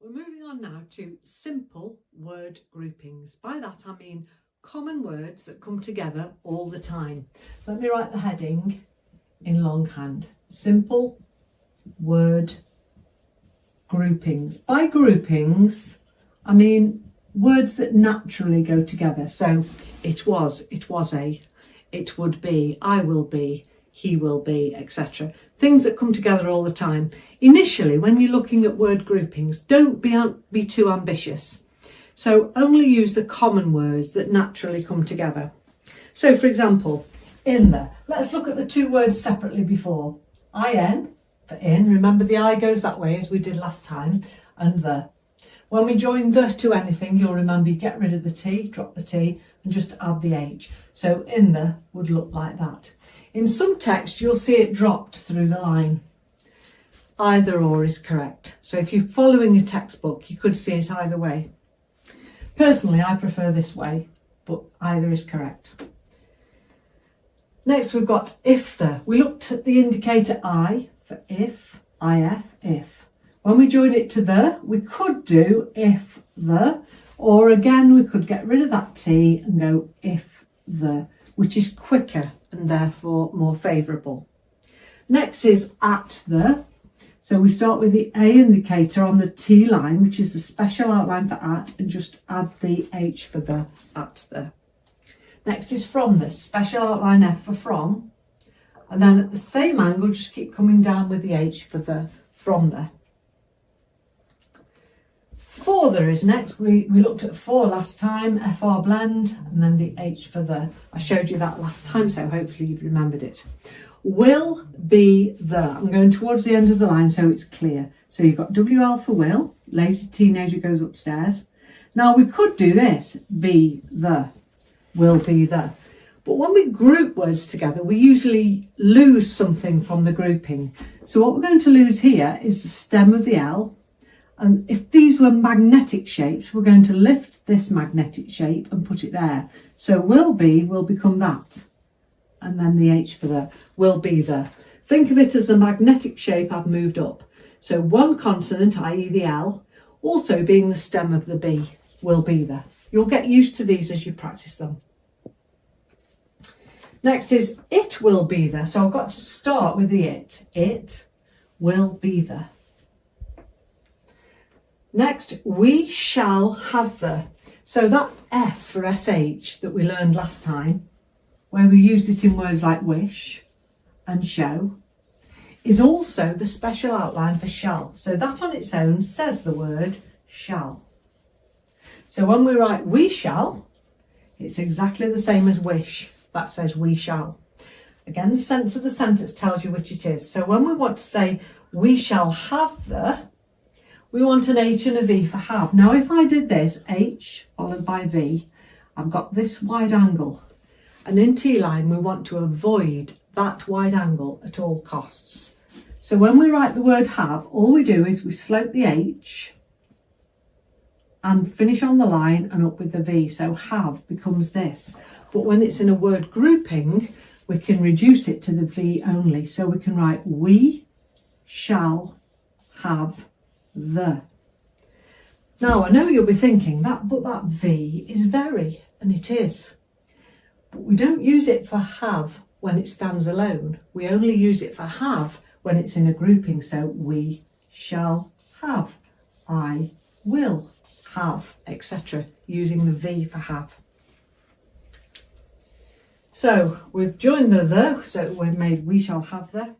We're moving on now to simple word groupings. By that I mean common words that come together all the time. Let me write the heading in longhand. Simple word groupings. By groupings, I mean words that naturally go together. So it was a, it would be, I will be, he will be, etc. Things that come together all the time. Initially, when you're looking at word groupings, don't be too ambitious. So only use the common words that naturally come together. So for example, in there, let's look at the two words separately before. In for in, remember the I goes that way as we did last time, and the. When we join the to anything, you'll remember you get rid of the T, drop the T, and just add the H. So in the would look like that. In some text, you'll see it dropped through the line. Either or is correct. So if you're following a textbook, you could see it either way. Personally, I prefer this way, but either is correct. Next, we've got if the. We looked at the indicator I for if, if. When we join it to the, we could do if the, or again, we could get rid of that T and go if the, which is quicker and therefore more favourable. Next is at the. So we start with the A indicator on the T line, which is the special outline for at, and just add the H for the at the. Next is from the, special outline F for from, and then at the same angle, just keep coming down with the H for the from the. For the is next. We looked at for last time, FR blend, and then the H for the. I showed you that last time, so hopefully you've remembered it. Will be the. I'm going towards the end of the line so it's clear. So you've got WL for will, lazy teenager goes upstairs. Now we could do this, be the, will be the. But when we group words together, we usually lose something from the grouping. So what we're going to lose here is the stem of the L. And if these were magnetic shapes, we're going to lift this magnetic shape and put it there. So will become that. And then the H for the will be the. Think of it as a magnetic shape I've moved up. So one consonant, i.e. the L, also being the stem of the B, will be the. You'll get used to these as you practice them. Next is it will be the. So I've got to start with the it. It will be the. Next, we shall have the. So that S for SH that we learned last time, where we used it in words like wish and show, is also the special outline for shall. So that on its own says the word shall. So when we write we shall, it's exactly the same as wish. That says we shall. Again, the sense of the sentence tells you which it is. So when we want to say we shall have the, we want an H and a V for have. Now if I did this, H followed by V, I've got this wide angle. And in T-line, we want to avoid that wide angle at all costs. So when we write the word have, all we do is we slope the H and finish on the line and up with the V. So have becomes this. But when it's in a word grouping, we can reduce it to the V only. So we can write we shall have the. Now I know you'll be thinking that V is very, and it is. But we don't use it for have when it stands alone. We only use it for have when it's in a grouping. So we shall have, I will have, etc. using the V for have. So we've joined the, so we've made we shall have the.